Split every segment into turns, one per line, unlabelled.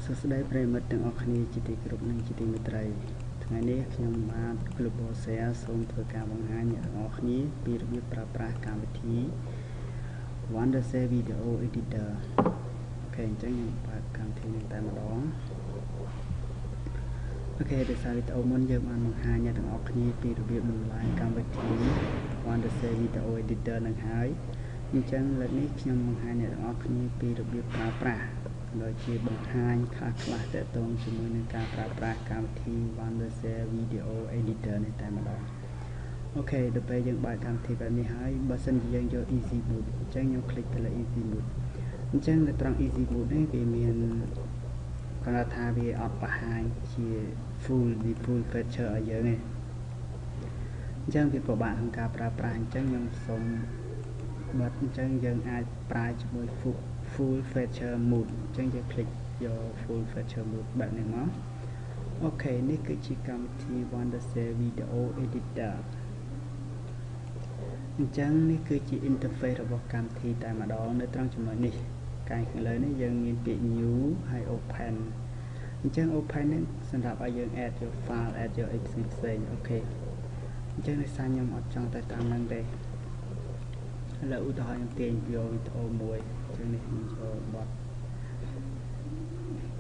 សួស្តីប្រិយមិត្តទាំងអស់គ្នាជាទីគោរពនិងជាទីមេត្រីថ្ងៃនេះខ្ញុំបាទ Global Share សូមធ្វើការបង្ហាញអ្នកទាំងអស់គ្នាពីរបៀបប្រើប្រាស់កម្មវិធី Wondershare Video Editor អូខេអញ្ចឹងខ្ញុំបើកកម្មវិធីនេះតែម្ដងអូខេដោយសារវីដេអូមុនយើងបានបង្ហាញអ្នកទាំងអស់គ្នាពីរបៀបដំឡើងកម្មវិធី Wondershare Video Editor នឹងហើយអញ្ចឹងលើកនេះខ្ញុំបង្ហាញអ្នកទាំងអស់គ្នាពីរបៀបប្រើប្រាស់ដោយជាបង្ហាញខ្លះៗទាក់ទងជាមួយនឹងការប្រើប្រាស់កម្មវិធី Wondershare Video Editor នេះតែម្ដងអូខេដល់ពេលយើងបើកកម្មវិធីបែបនេះហើយបើសិនជាយើងយក Easy Mode អញ្ចឹងខ្ញុំคลิกទៅលើ Easy Mode អញ្ចឹងនៅត្រង់ Easy Mode នេះវាមានគាត់ថាវាអត់បង្ហាញជា full feature ឲ្យយើងទេអញ្ចឹងវាពិបាកក្នុងការប្រើប្រាស់អញ្ចឹងខ្ញុំសូមបើអញ្ចឹងយើងអាចប្រើជាមួយ full feature mode អញ្ចឹងយើងคลิกយក full feature mode បែបនេះមកអូខេនេះគឺជាកម្មវិធី Wondershare Video Editor អញ្ចឹងនេះគឺជា interface របស់កម្មវិធីតែម្ដងនៅត្រង់ចំណុចនេះកាយខាងលើនេះយើងមានពាក្យ new ហើយ open អញ្ចឹង open នេះសម្រាប់ឲ្យយើង add យក file add យកអីផ្សេងៗអូខេអញ្ចឹងដោយសារខ្ញុំអត់ចង់ទៅតាមហ្នឹងទេឥឡូវឧទាហរណ៍ខ្ញុំទាញយកវីដេអូមួយអញ្ចឹងនេះខ្ញុំចូលបត់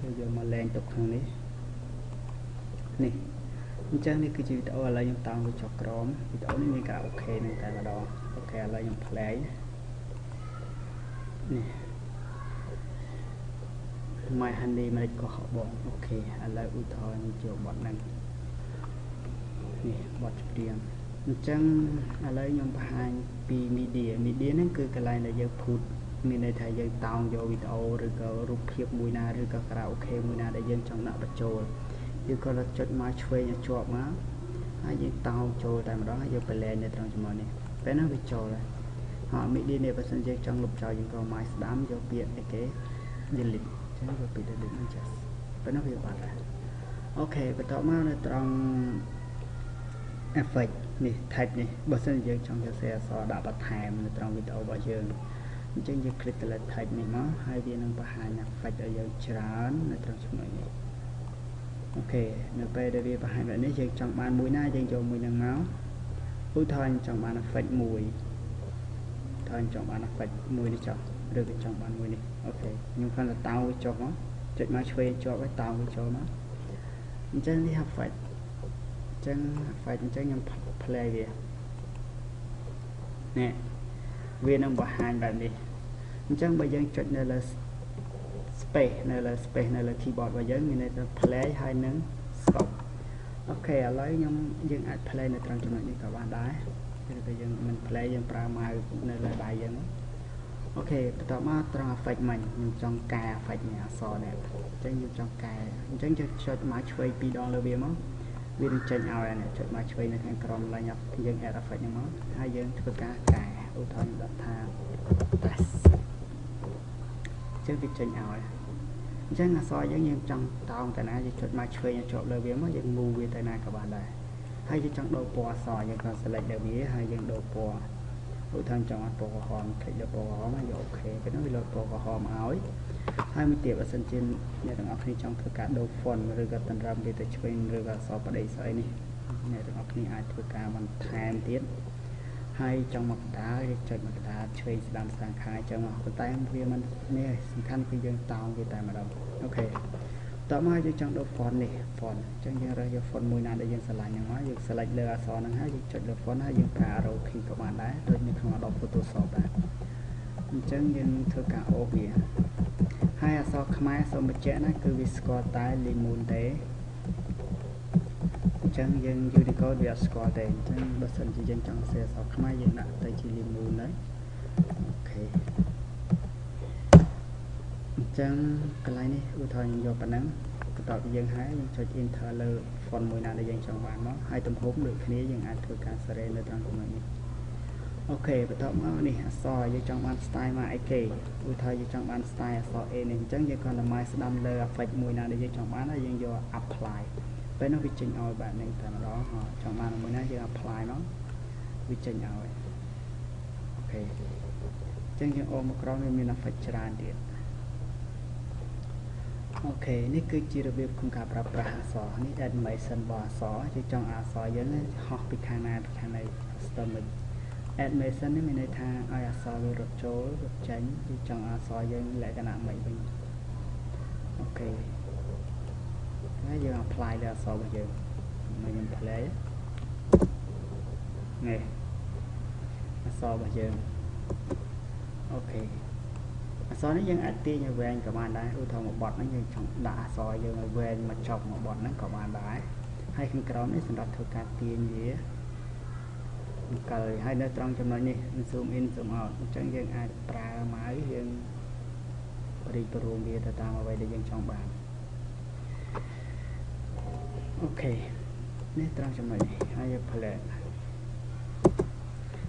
ទៅយកមកលែងទុកក្នុងនេះនេះអញ្ចឹងនេះគឺជាវីដេអូឥឡូវខ្ញុំតោងវាចុះក្រោមវីដេអូនេះមានការអូខេនឹងតែម្ដងអូខេឥឡូវខ្ញុំ play នេះ My Honey មិនក៏ហក់បងអូខេឥឡូវឧទាហរណ៍ខ្ញុំយកបត់ហ្នឹងនេះបត់ព្រៀងអញ្ចឹងឥឡូវខ្ញុំបង្ហាញពី media ហ្នឹងគឺកន្លែងដែលយើងพูดមានន័យថាយើងតោងយកវីដេអូឬក៏រូបភាពមួយណាឬក៏ការ៉ាអូខេមួយណាដែលយើងចង់ដាក់បញ្ចូលយើងក៏ចុចមកឆ្វេងឲ្យជាប់មកហើយយើងតោងចូលតែម្ដងហើយយក play នៅត្រង់ចំណុចនេះពេលហ្នឹងវាចូលហើយហើយ media នេះបើសិនយើងចង់លុបចោលយើងក៏មកស្ដាំយកពាក្យអីគេ delete ចឹងយកពាក្យ delete ហ្នឹងចាស់ពេលហ្នឹងវាបាត់ហើយអូខេបន្តមកនៅត្រង់ effect នេះ type នេះបើសិនយើងចង់យកសេអក្សរដាក់បន្ថែមនៅត្រង់វីដេអូរបស់យើងអញ្ចឹងយើង click ទៅលើ type នេះមកហើយវានឹងបង្ហាញ effect ឲ្យយើងច្រើននៅត្រង់ចំណុចនេះអូខេនៅពេលដែលវាបង្ហាញបែបនេះយើងចង់បានមួយណាយើងយកមួយហ្នឹងមកឧទាហរណ៍ចង់បាន effect មួយថាចង់បាន effect មួយនេះចុះឬក៏ចង់បានមួយនេះអូខេខ្ញុំគ្រាន់តែតោងវាចុះមកចុចមកឆ្វេងជាប់ហើយតោងវាចូលមកអញ្ចឹងនេះ effect អញ្ចឹង effect អញ្ចឹងខ្ញុំ play វានេះវានឹងបង្ហាញបែបនេះអញ្ចឹងបើយើងចុចនៅលើ space នៅលើ keyboard របស់យើងមានន័យថា play ហើយនឹង stop អូខេឥឡូវយើងអាច play នៅត្រង់ចំណុចនេះក៏បានដែរឬក៏យើងមិន play យើងប្រើ mouse នៅលើដៃយើងអូខេបន្តមកត្រង់ effect មិញខ្ញុំចង់កែ effect នេះអក្សរនេះអញ្ចឹងខ្ញុំចង់កែអញ្ចឹងយើងចុចមកឆ្វេង2ដងលើវាមកវានឹងចេញឲ្យអានេះចុចមកឆ្វេងនៅខាងក្រោមឡើងយើង add effect ហ្នឹងមកហើយយើងធ្វើការកែឧទាហរណ៍ដាក់ថា test អញ្ចឹងវាចេញឲ្យអញ្ចឹងអក្សរយើងចង់តោងទៅណាយើងចុចមកឆ្វេងជាប់លើវាមកយើង move វាទៅណាក៏បានដែរហើយយើងចង់ដូរពណ៌អក្សរយើងក៏ select លើវាហើយយើងដូរពណ៌ឧទាហរណ៍ចង់ឲ្យពណ៌ក្រហមคลิกលើពណ៌ក្រហមហើយយកអូខេពេលនោះវាលោតពណ៌ក្រហមឲ្យហើយមួយទៀតបើសិនជាអ្នកទាំងអស់គ្នាចង់ធ្វើការដូរ font ឬក៏តម្រើមវាទៅឆ្វេងឬក៏អក្សរបដិស្អីនេះអ្នកទាំងអស់គ្នាអាចធ្វើការបន្ថែមទៀតហើយចង់មកកណ្ដាលយើងចុចមកកណ្ដាលឆ្វេងស្ដាំស្ដាំខាងចឹងមកប៉ុន្តែវាមិននេះសំខាន់គឺយើងតោងវាតែម្ដងអូខេតមកយើងចង់ដូរ font នេះ font អញ្ចឹងយើងរើសយក font មួយណាដែលយើងស្រឡាញ់ហ្នឹងមកយើង select លើអក្សរហ្នឹងហើយយើងចុចលើ font ហើយយើងប្រើ arrow key ក៏បានដែរដូចនៅក្នុង Adobe Photoshop ដែរអញ្ចឹងយើងធ្វើការអូសវាហើយអក្សរខ្មែរសូមបញ្ជាក់ណាគឺវាស្គាល់តែ Lemon ទេអញ្ចឹងយើង Unicode វាអត់ស្គាល់ទេអញ្ចឹងបើសិនជាយើងចង់សរសេរអក្សរខ្មែរយើងដាក់ទៅជា Lemon ហើយអូខេអញ្ចឹងកន្លែងនេះឧទាហរណ៍ខ្ញុំយកប៉ុណ្ណឹងបន្ទាប់ពីយើងហើយយើងចុច enter លើ font មួយណាដែលយើងចង់បានមកហើយទំហំដូចគ្នាយើងអាចធ្វើការសរសេរនៅត្រង់ចំណុចនេះអូខេបន្ទាប់មកនេះអក្សរយើងចង់បាន style មកអីគេឧទាហរណ៍យើងចង់បាន style អក្សរ A នេះអញ្ចឹងយើងគ្រាន់តែមកស្ដាំលើ effect មួយណាដែលយើងចង់បានហើយយើងយក apply ពេលនោះវាចេញឲ្យបែបនេះតែម្ដងចង់បានមួយណាយើង apply មកវាចេញឲ្យអូខេអញ្ចឹងយើងអូសមកក្រោមវាមាន effect ច្រើនទៀត អូខេនេះគឺជារបៀបក្នុងការប្រើប្រាស់អក្សរនេះ animation របស់អក្សរយើងចង់អក្សរយើងហោះពីខាងណាពីខាងណី custom animation នេះមានន័យថាឲ្យអក្សរវារត់ចូលរត់ចេញយើងចង់អក្សរយើងលក្ខណៈមិនវិញអូខេហើយយើង apply លើអក្សររបស់យើងមកខ្ញុំ play នេះអក្សររបស់យើងអូខេអក្សរនេះយើងអាចទាញឲ្យវែងក៏បានដែរឧទាហរណ៍មួយបទហ្នឹងយើងចង់ដាក់អក្សរយើងឲ្យវែងមកចប់មួយបទហ្នឹងក៏បានដែរហើយខាងក្រោមនេះសម្រាប់ធ្វើការទាញវាអង្គលហើយនៅត្រង់ចំណុចនេះ zoom in zoom out អញ្ចឹងយើងអាចប្រើម៉ៅយើងរីកព្រមវាទៅតាមអ្វីដែលយើងចង់បានអូខេនេះត្រង់ចំណុចនេះហើយយើង play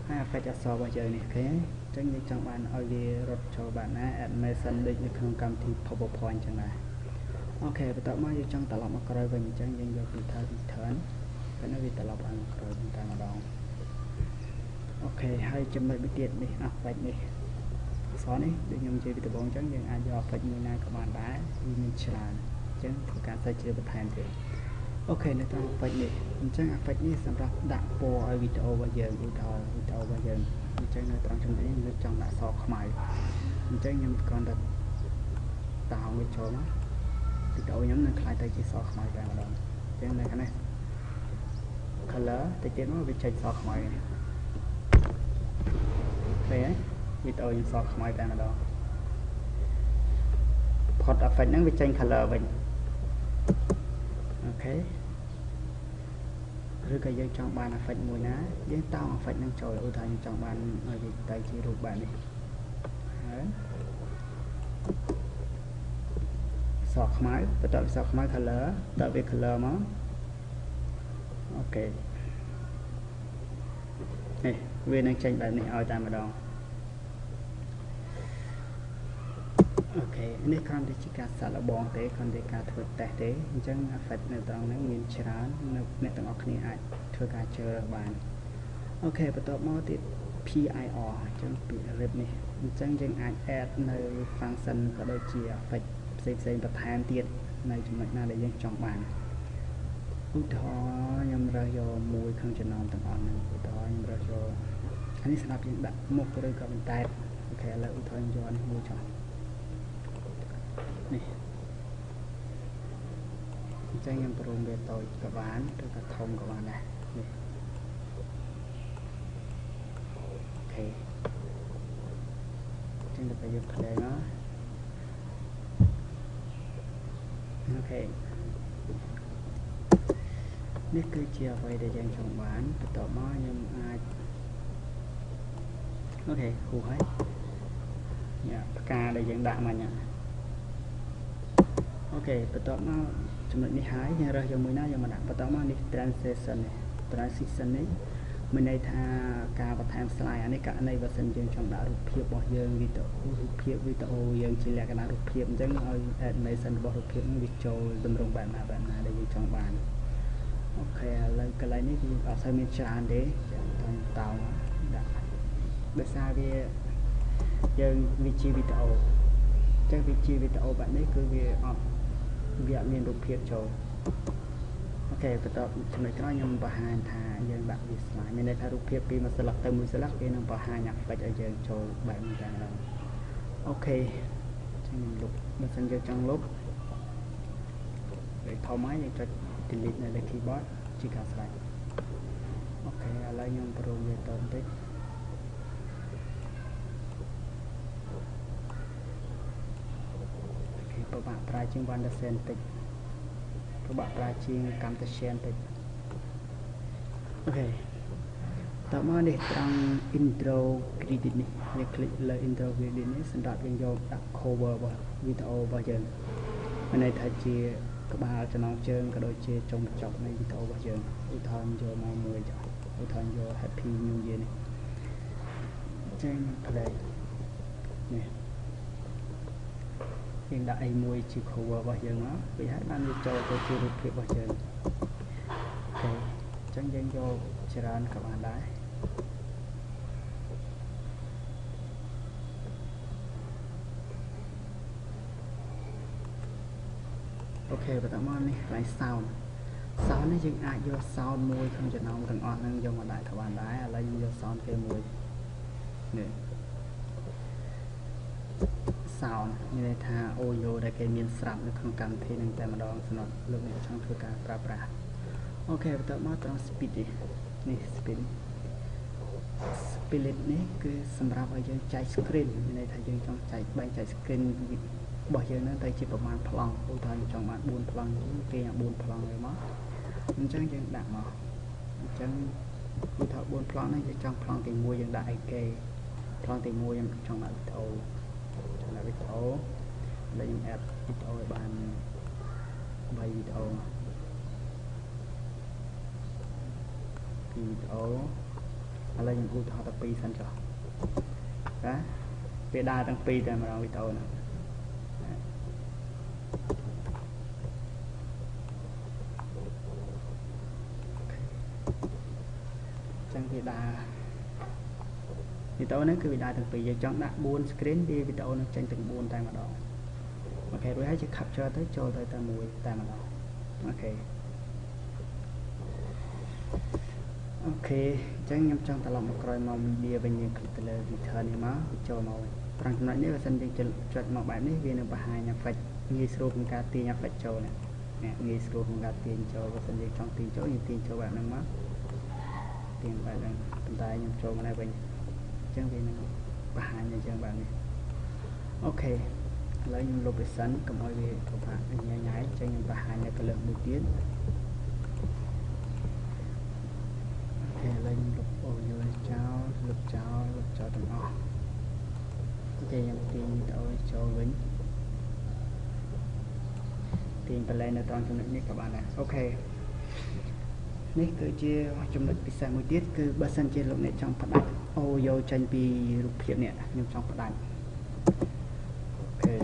ហើយ effect អក្សររបស់យើងនេះឃើញអញ្ចឹងយើងចង់បានឲ្យវារត់ចូលបានណា animation ដូចនៅក្នុងកម្មវិធី PowerPoint អញ្ចឹងដែរអូខេបន្ទាប់មកយើងចង់ត្រឡប់មកក្រោយវិញអញ្ចឹងយើងយក return ពេលនេះវាត្រឡប់មកក្រោយតែម្ដងអូខេហើយចំណុចមួយទៀតនេះ effect នេះអក្សរនេះដូចខ្ញុំនិយាយពីដំបូងអញ្ចឹងយើងអាចយក effect មួយណាក៏បានដែរវាមានច្រើនអញ្ចឹងធ្វើការសេចក្ដីបន្ថែមទៀតអូខេនៅត្រង់ effect នេះអញ្ចឹង effect នេះសម្រាប់ដាក់ពណ៌ឲ្យវីដេអូរបស់យើងឧទាហរណ៍វីដេអូរបស់យើងអញ្ចឹងនៅត្រង់ចំណុចនេះខ្ញុំចង់ដាក់សខ្មៅអញ្ចឹងខ្ញុំគ្រាន់តែតោងវាចូលមកវីដេអូខ្ញុំនឹងខ្លាយទៅជាសខ្មៅតែម្ដងអញ្ចឹងនៅខាងនេះ color តិចទៀតមកវាចេញសខ្មៅនេះឃើញហើយវីដេអូខ្ញុំសខ្មៅតែម្ដងផុត effect ហ្នឹងវាចេញ color វិញអូខេឬក៏យើងចង់បាន effect មួយណាយើងតោង effect ហ្នឹងចូលឧទាហរណ៍យើងចង់បានឲ្យវាទៅជារូបបែបនេះហើយសខ្មៅបន្ទាប់ពីសខ្មៅ color តើវា color មកអូខេនេះវានឹងចេញបែបនេះឲ្យតែម្ដងអូខេនេះគ្រាន់តែជាការសាកល្បងទេគ្រាន់តែការធ្វើតេស្តទេអញ្ចឹង effect នៅត្រង់ហ្នឹងមានច្រើនអ្នកទាំងអស់គ្នាអាចធ្វើការជ្រើសរើសបានអូខេបន្ទាប់មកទៀត PIR អញ្ចឹងពី rip នេះអញ្ចឹងយើងអាច add នៅ function ក៏ដូចជា effect ផ្សេងបន្ថែមទៀតនៅចំណុចណាដែលយើងចង់បានឧទាហរណ៍ខ្ញុំរើសយកមួយក្នុងចំណោមទាំងអស់ហ្នឹងឧទាហរណ៍ខ្ញុំរើសយកអានេះសម្រាប់យើងដាក់មុខឬក៏បន្តែអូខេឥឡូវឧទាហរណ៍យកនេះមួយចុះនេះអញ្ចឹងខ្ញុំព្រមវាតូចក៏បានឬក៏ធំក៏បានដែរនេះអូខេអញ្ចឹងទៅយក play មកអូខេនេះគឺជាអ្វីដែលយើងចង់បានបន្ទាប់មកខ្ញុំអាចអូខេគូហើយញ៉ាផ្កាដែលយើងដាក់មកញ៉ាអូខេបន្ទាប់មកចំណុចនេះហើយយើងរើសយកមួយណាយកមកដាក់បន្ទាប់មកនេះ transition នេះមានន័យថាការបន្ថែម slide អានេះករណីបើសិនយើងចង់ដាក់រូបភាពរបស់យើងវីដេអូយើងជាលក្ខណៈរូបភាពអញ្ចឹងឲ្យ animation របស់រូបភាពនេះវាចូលតម្រង់បែបណាដែលយើងចង់បានអូខេឥឡូវកន្លែងនេះវាអត់សូវមានច្រើនទេតាមតោងដាក់ដោយសារវាយើងវាជាវីដេអូអញ្ចឹងវាជាវីដេអូបែបនេះគឺវាអត់មានរូបភាពចូលអូខេបន្ទាប់ចំណុចក្រោយខ្ញុំបង្ហាញថាយើងដាក់វា slide មានន័យថារូបភាពពីមួយស្លឹកទៅមួយស្លឹកគេនឹងបង្ហាញ effect ឲ្យយើងចូលបែបនេះតែម្ដងអូខេអញ្ចឹងខ្ញុំលុបបើសិនយើងចង់លុបវាធំហើយយើងចុច delete នៅលើ keyboard ជាការស្រេចអូខេឥឡូវខ្ញុំប្រូវាតបន្តិចអូខេពិបាកប្រើជាង Wondershare បន្តិចពិបាកប្រើជាង Camtasia បន្តិចអូខេតមកនេះត្រង់ intro credit នេះយើងคลิกលើ intro credit នេះសម្រាប់យើងយកដាក់ cover របស់វីដេអូរបស់យើងមានន័យថាជាក្បាលចំណងជើងក៏ដូចជាចុងបញ្ចប់នៃវីដេអូរបស់យើងឧទាហរណ៍យកមកមួយចុះឧទាហរណ៍យក Happy New Year នេះចេញ play នេះយើងដាក់អីមួយជា cover របស់យើងមកវាឲ្យបានវាចូលទៅជារូបភាពរបស់យើងអូខេអញ្ចឹងយើងយកច្រើនក៏បានដែរ ok và tạm ơn đi lại sound sound này chúng ai vô sound mùi không cho nó thằng on nâng vô mà đại thảo bàn đá lấy vô sound cái mùi nè sound như này tha audio đây cái miền sập nó không cần thì nên tại mà đo nó lượng này trong thư cả pra ok và tạm ơn trong speed đi nè speed speed này cứ sầm rạp ở trên chạy screen như này thay cho trong chạy bay chạy screen bỏ giờ nó tay chỉประมาณ พลัง ឧទាហរណ៍ចង់បាន 4 พลัง គេអា 4 พลัง ហើយមកអញ្ចឹងយើងដាក់មកអញ្ចឹងឧទាហរណ៍ 4 พลัง នេះយើងចង់ พลัง ទី 1 យើងដាក់អីគេ พลัง ទី 1 យើងចង់ដាក់វីដេអូចង់ដាក់វីដេអូហើយយើង add វីដេអូឲ្យបាន 3 វីដេអូ 2 វីដេអូឥឡូវយើងឧទាហរណ៍តែ 2 សិនចុះណាពេលដើរទាំង 2 តែម្ដងវីដេអូហ្នឹងវីដេអូនេះគឺវីដេអូទាំងពីរយើងចង់ដាក់ 4 screen វាវីដេអូនឹងចេញទាំង 4 តែម្ដងអូខេរួចហើយជា capture ទៅចូលទៅតែមួយតែម្ដងអូខេអញ្ចឹងខ្ញុំចង់ត្រឡប់មកក្រោយមក media វិញយើង click ទៅលើ return នេះមកចូលមកត្រង់ចំណុចនេះបើសិនយើងចុចមកបែបនេះវានឹងបង្ហាញ effect ងាយស្រួលក្នុងការទាញ effect ចូលនេះងាយស្រួលក្នុងការទាញចូលបើសិនយើងចង់ទាញចូលយើងទាញចូលបែបហ្នឹងមកទាញបែបហ្នឹងប៉ុន្តែខ្ញុំចូលមកនេះវិញអញ្ចឹងវានឹងបង្ហាញអញ្ចឹងបែបនេះអូខេឥឡូវខ្ញុំលុបវាសិនកុំឲ្យវាពិបាកញ៉ៃញ៉ៃអញ្ចឹងខ្ញុំបង្ហាញនៅកលឹះមួយទៀតអូខេឥឡូវខ្ញុំលុបអូយចោលលុបចោលទាំងអស់អូខេខ្ញុំទាញវីដេអូចូលវិញទាញបន្លែនៅត្រង់ចំណុចនេះក៏បានដែរអូខេនេះគឺជាចំណុចពិសេសមួយទៀតគឺបើសិនជាលោកអ្នកចង់ផ្ដាច់អូយោចេញពីរូបភាពនេះខ្ញុំចង់ផ្ដាច់អូខេ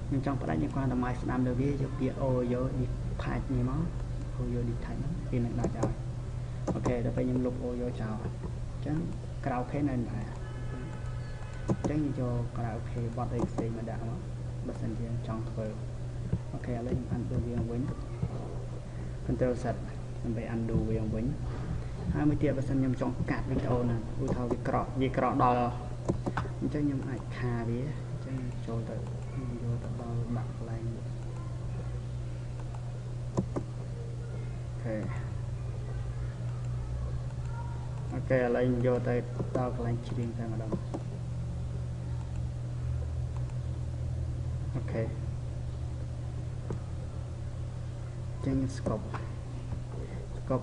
ខ្ញុំចង់ផ្ដាច់យើងគ្រាន់តែមកស្ដាំលើវាយកពាក្យអូយោនេះផាច់នេះមកអូយោនេះថៃហ្នឹងវានឹងដាច់ឲ្យអូខេដល់ពេលខ្ញុំលុបអូយោចោលអញ្ចឹងក្រៅខេនៅដែរអញ្ចឹងយកក្រៅខេបត់អីផ្សេងមកដាក់មកបើសិនជាចង់ធ្វើអូខេឥឡូវខ្ញុំundoវាវិញControl Z ដើម្បី undo វាវិញហើយមួយទៀតបើសិនខ្ញុំចង់កាត់វីដេអូហ្នឹងឧទាហរណ៍វាក្រក់ដល់អញ្ចឹងខ្ញុំអាចខាវាអញ្ចឹងចូលទៅយកទៅដល់ដាក់កន្លែងអូខេឥឡូវយកទៅដល់កន្លែងជ្រៀងតែម្ដងអូខេចឹងស្កប់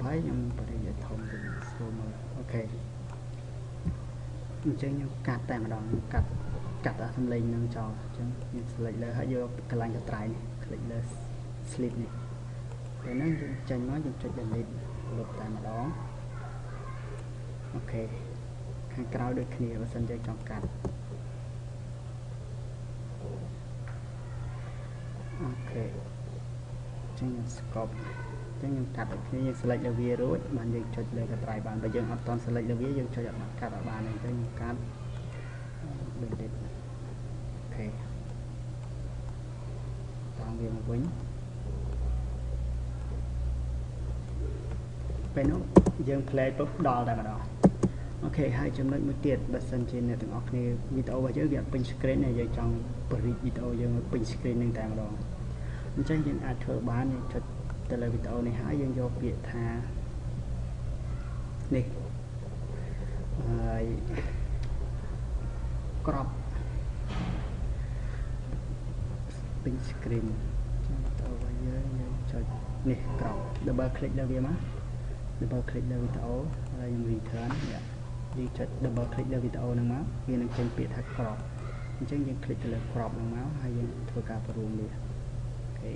ហើយខ្ញុំបរិយាធំទៅស្រួលមើលអូខេអញ្ចឹងខ្ញុំកាត់តែម្ដងកាត់សំឡេងនឹងចោលអញ្ចឹងខ្ញុំ select លើហើយយកកន្លែងកត្រៃនេះ click លើ slip នេះពេលហ្នឹងយើងចេញមកយើងចុច delete លុបតែម្ដងអូខេខាងក្រោយដូចគ្នាបើសិនយើងចង់កាត់អូខេចឹងខ្ញុំស្កប់ចឹងខ្ញុំកាត់ឲ្យគ្នាយើង select លើវារួចបានយើងចុចលើកត្រៃបានបើយើងអត់តន់ select លើវាយើងចុចអត់កាត់អត់បានទេអញ្ចឹងខ្ញុំកាត់ដូចនេះអូខេតោះវាមកវិញពេលនោះយើង play ពុកដល់តែម្ដងអូខេហើយចំណុចមួយទៀតបើសិនជាអ្នកទាំងអស់គ្នាវីដេអូរបស់យើងវាពេញ screen ហើយយើងចង់បរិយាវីដេអូយើងឲ្យពេញ screen នឹងតែម្ដងអញ្ចឹងយើងអាចធ្វើបានយើងចុចទៅលើវីដេអូនេះហើយយើងយកពាក្យថានេះហើយ crop pin screen ចាំទៅវិញយើងចុចនេះ crop double click លើវាមក double click លើវីដេអូហើយយើង return យើងចុច double click លើវីដេអូហ្នឹងមកវានឹងចេញពាក្យថា crop អញ្ចឹងយើង click ទៅលើ crop ហ្នឹងមកហើយយើងធ្វើការបង្រួមវាអូខេ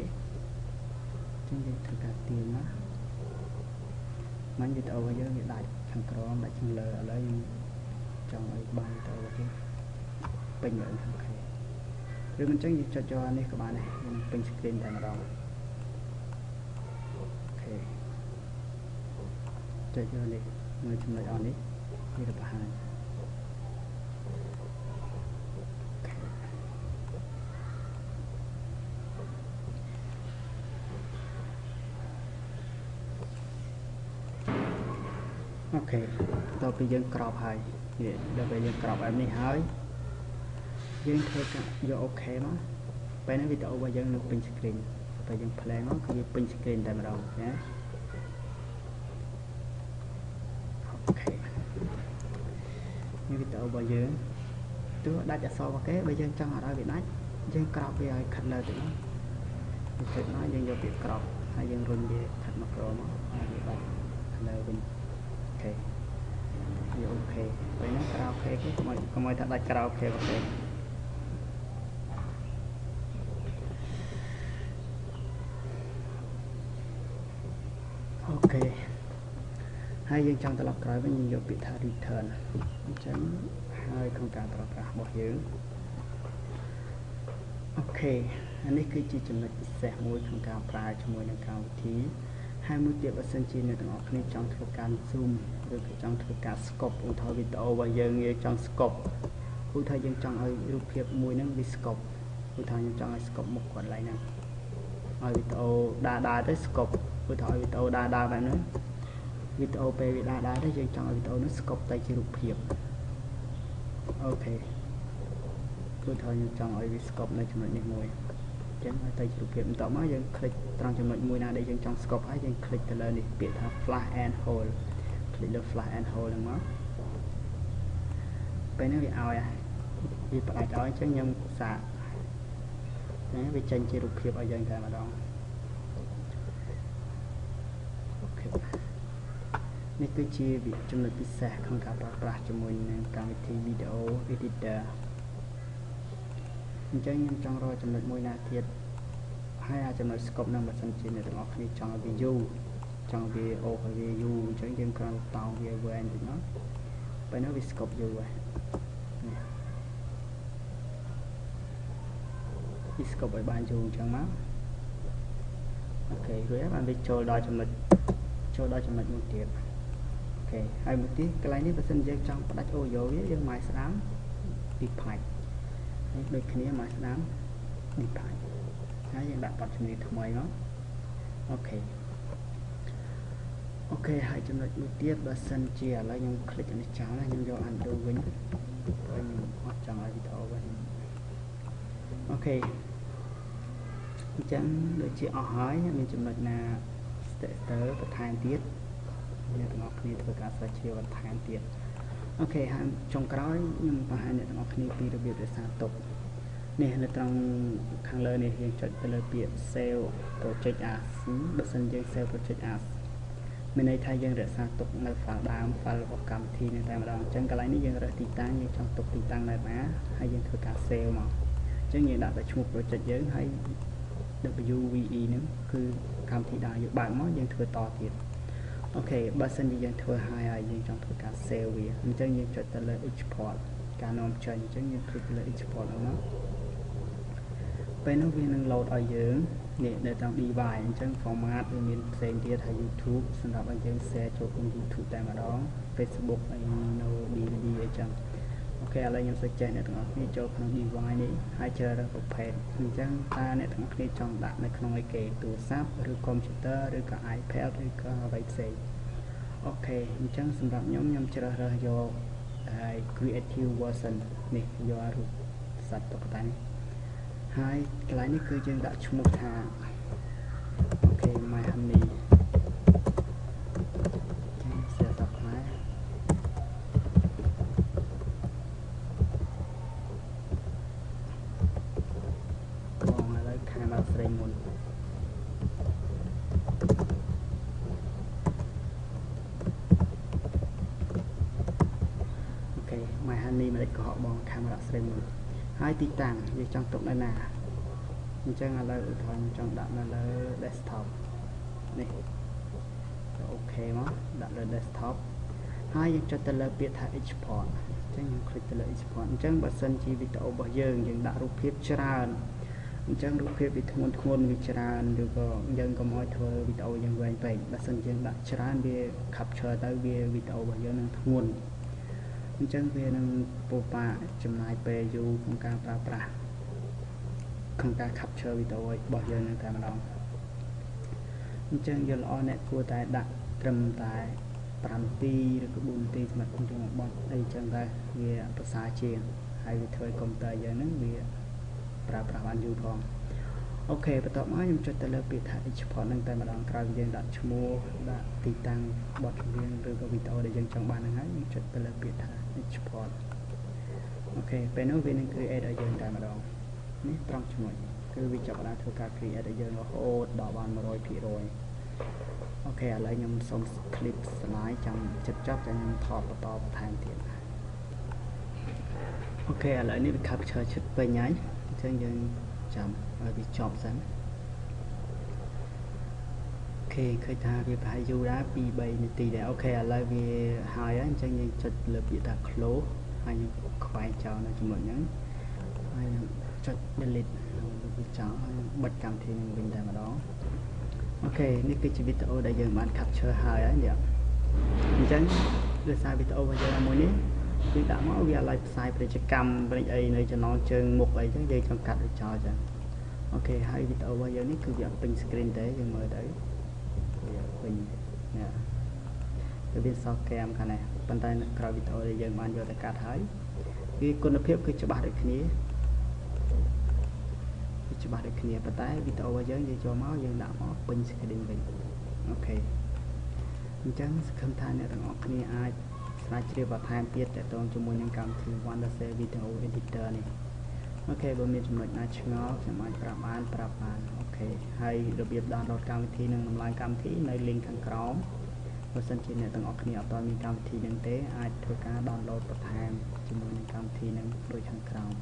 ចឹងយើងធ្វើការទាញមកមិនវីដេអូរបស់យើងវាដាច់ខាងក្រោមដាច់ខាងលើឥឡូវយើងចង់ឲ្យបានវីដេអូរបស់យើងពេញលើអូខេឬមិនចឹងយើងចុចចូលអានេះក៏បានដែរយើងពេញ screen តែម្ដងអូខេចុចចូលនេះមួយចំណុចអននេះវាទៅបង្ហាញ ok tao bây giờ crop hai để bây giờ crop em này hai dương thôi cả do ok nó bây nó video bây giờ nó pin screen bây giờ play nó cứ pin screen tại mà đâu nhé ok như video bây giờ tôi đã trả so vào cái bây giờ trong ở đây bị nát dân crop bây giờ khẩn lời tụi nó dân vô việc crop hay dân run về thật mặt rồi mà như vậy lời bình ok vô ok vậy nó karaoke cái có mọi thật là karaoke ok ok hai dân trong tập lọc rồi với nhiều bị thả return tránh hai không cả tập cả bỏ dưỡng ok anh ấy cứ chỉ chừng là sẽ môi không cả pra cho môi nâng cao tí hai mũi tiệp ở sân chi này tụi nó trong thực can zoom rồi trong thực cả scope ủng thôi video và giờ nghe trong scope ủng thôi dân trong ởรูปភាពមួយនឹងវា scope ủng thôi dân trong ở scope một quạt lại nè ở video đa tới scope ủng thôi video đa bạn nữa video về đa tới dân trong ở video nó scope tay chỉរូបភាព ok ủng thôi dân trong ở scope nàyចំណុចនេះមួយ ចឹងឲ្យទៅរូបភាពបន្តមកយើងคลิกត្រង់ចំណុចមួយណាដែលយើងចង់ scope ហើយយើងคลิกទៅលើនេះពាក្យថា flash and hold คลิกលើ flash and hold ហ្នឹងមកពេលនេះវាឲ្យវាផ្ដាច់ឲ្យអញ្ចឹងខ្ញុំសាកណាវាចេញជារូបភាពឲ្យយើងតែម្ដងអូខេនេះគឺជាចំណុចពិសេសក្នុងការប្រើប្រាស់ជាមួយនឹងកម្មវិធី video editor អញ្ចឹងខ្ញុំចង់រកចំណុចមួយណាទៀតហើយអាចចំណុច scope នឹងបើសិនជាអ្នកទាំងអស់គ្នាចង់ឲ្យវាយូរចង់វាអូសឲ្យវាយូរអញ្ចឹងយើងគ្រាន់តោងវាវែងតិចមកពេលនោះវា scope យូរហើយវា scope ឲ្យបានយូរអញ្ចឹងមកអូខេរួចហើយបានវាចូលដល់ចំណុចមួយទៀតអូខេហើយមួយទៀតកន្លែងនេះបើសិនយើងចង់ផ្ដាច់ audio វាយើងមកស្ដាំពីផ្នែកដូចគ្នាមកស្ដាំពីផ្នែកហើយយើងដាក់បទចម្រៀងថ្មីមកអូខេហើយចំណុចមួយទៀតបើសិនជាឥឡូវខ្ញុំคลิกនេះចោលណាខ្ញុំយក undo វិញព្រោះខ្ញុំអត់ចង់ឲ្យវីដេអូវិញអូខេអញ្ចឹងដូចជាអស់ហើយមានចំណុចណា starter បន្ថែមទៀតអ្នកទាំងអស់គ្នាធ្វើការស្រាវជ្រាវបន្ថែមទៀតអូខេហើយចុងក្រោយខ្ញុំបង្ហាញអ្នកទាំងអស់គ្នាពីរបៀបរក្សាទុកនេះនៅត្រង់ខាងលើនេះយើងចុចទៅលើពាក្យ save project as បើសិនយើង save project as មានន័យថាយើងរក្សាទុកនៅ file ដើម file របស់កម្មវិធីនេះតែម្ដងអញ្ចឹងកន្លែងនេះយើងរើសទីតាំងយើងចង់ទុកទីតាំងនៅណាហើយយើងធ្វើការ save មកអញ្ចឹងយើងដាក់តែឈ្មោះ project យើងហើយ WVE ហ្នឹងគឺកម្មវិធីដើមយើងបើកមកយើងធ្វើតទៀតអូខេបើសិនជាយើងធ្វើហើយយើងចង់ធ្វើការ save វាអញ្ចឹងយើងចុចទៅលើ export ការនាំចេញអញ្ចឹងយើងคลิกលើ export ហ្នឹងមកពេលនោះវានឹង load ឲ្យយើងនេះនៅត្រង់ device អញ្ចឹង format វាមានផ្សេងទៀតហើយ YouTube សម្រាប់ឲ្យយើង share ចូលក្នុង YouTube តែម្ដង Facebook ហើយនៅ DVD អញ្ចឹងអូខេឥឡូវខ្ញុំ suggest អ្នកទាំងអស់គ្នាចូលក្នុង device នេះហើយជ្រើសរើសប្រភេទអញ្ចឹងតើអ្នកទាំងអស់គ្នាចង់ដាក់នៅក្នុងអីគេទូរស័ព្ទឬ computer ឬក៏ iPad ឬក៏អ្វីផ្សេងអូខេអញ្ចឹងសម្រាប់ខ្ញុំជ្រើសរើសយកហើយ creative version នេះយករូបសត្វតុក្កតានេះហើយកន្លែងនេះគឺយើងដាក់ឈ្មោះថាអូខេ my honey ចឹងសេសបខ្មែរបងឥឡូវខាងមកស្រីមុនអូខេ my honey មិនដេចកុហកបងខាងមកស្រីមុនហើយទីតាំងយើងចង់ទុកនៅណាអញ្ចឹងឥឡូវឧទាហរណ៍ខ្ញុំចង់ដាក់នៅលើ desktop នេះអូខេមកដាក់លើ desktop ហើយយើងចុចទៅលើពាក្យថា export អញ្ចឹងខ្ញុំคลิกទៅលើ export អញ្ចឹងបើសិនជាវីដេអូរបស់យើងដាក់រូបភាពច្រើនអញ្ចឹងរូបភាពវាធ្ងន់វាច្រើនឬក៏យើងកុំឲ្យធ្វើវីដេអូយើងវែងពេកបើសិនយើងដាក់ច្រើនវា capture ទៅវាវីដេអូរបស់យើងនឹងធ្ងន់អញ្ចឹងវានឹងពិបាកចំណាយពេលយូរក្នុងការប្រើប្រាស់ក្នុងការ capture វីដេអូរបស់យើងនឹងតែម្ដងអញ្ចឹងយល់ល្អអ្នកគួរតែដាក់ត្រឹមតែ 5 នាទីឬក៏4 នាទីសម្រាប់យើងបត់អីចឹងដែរវាប្រសើរជាងហើយវាធ្វើកុំព្យូទ័រយើងហ្នឹងវាប្រើប្រាស់បានយូរផងអូខេបន្ទាប់មកខ្ញុំចុចទៅលើពាក្យថា export ហ្នឹងតែម្ដងក្រោយយើងដាក់ឈ្មោះដាក់ទីតាំងបទចម្រៀងឬក៏វីដេអូដែលយើងចង់បានហ្នឹងហើយយើងចុចទៅលើពាក្យថា export អូខេពេលនោះវានឹង create ឲ្យយើងតែម្ដងនេះត្រង់ចំណុចគឺវាចាប់ផ្ដើមធ្វើការ create ឲ្យយើងរហូតដល់បាន 100% អូខេឥឡូវខ្ញុំសូម clip slide ចាំចិត្តចប់តែខ្ញុំថតបន្តបន្ថែមទៀតអូខេឥឡូវនេះវា capture ជិតពេញហើយអញ្ចឹងយើងចាំឲ្យវាចប់សិនអូខេឃើញថាវាប្រហែលយូរដែរ 2-3 នាទីដែរអូខេឥឡូវវាហើយអញ្ចឹងយើងចុចលើពាក្យថា close ហើយខ្ញុំខ្វែងចោលនៅចំណុចហ្នឹងហើយខ្ញុំចុច delete វាចោលហើយបិទកម្មវិធីនឹងវិញតែម្ដងអូខេនេះគឺជាវីដេអូដែលយើងបាន capture ហើយនេះអញ្ចឹងដោយសារវីដេអូរបស់យើងមួយនេះគឺដាក់មកវាឲ្យផ្សាយពាណិជ្ជកម្មពាណិជ្ជអីនៅចំណងជើងមុខអីចឹងយើងចង់កាត់វាចោលចឹងអូខេហើយវីដេអូរបស់យើងនេះគឺវាពេញ screen ទេយើងមើលទៅវាពេញនេះគឺវាសល់កែមខាងនេះប៉ុន្តែក្រោយវីដេអូដែលយើងបានយកទៅកាត់ហើយវាគុណភាពគឺច្បាស់ដូចគ្នាច្បាស់ដូចគ្នាប៉ុន្តែវីដេអូរបស់យើងចូលមកយើងដាក់មកពេញ screen វិញអូខេអញ្ចឹងសង្ឃឹមថាអ្នកទាំងអស់គ្នាអាចស្រាវជ្រាវបន្ថែមទៀតទាក់ទងជាមួយនឹងកម្មវិធី Wondershare Video Editor នេះអូខេបើមានចំណុចណាឆ្ងល់ខ្ញុំអាចប្រាប់បានអូខេហើយរបៀប download កម្មវិធីនិងដំឡើងកម្មវិធីនៅ link ខាងក្រោមបើសិនជាអ្នកទាំងអស់គ្នាអត់ទាន់មានកម្មវិធីនឹងទេអាចធ្វើការ download បន្ថែមជាមួយនឹងកម្មវិធីនឹងដូចខាងក្រោម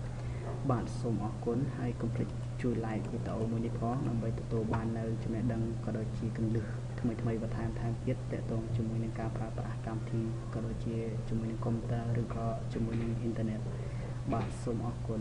បាទសូមអរគុណហើយកុំភ្លេចជួយ like វីដេអូមួយនេះផងដើម្បីទទួលបាននៅចំណេះដឹងក៏ដូចជាគន្លឹះថ្មីបន្ថែមទៀតទាក់ទងជាមួយនឹងការប្រើប្រាស់កម្មវិធីក៏ដូចជាជាមួយនឹងកុំព្យូទ័រឬក៏ជាមួយនឹងអ៊ីនធឺណិតបាទសូមអរគុណ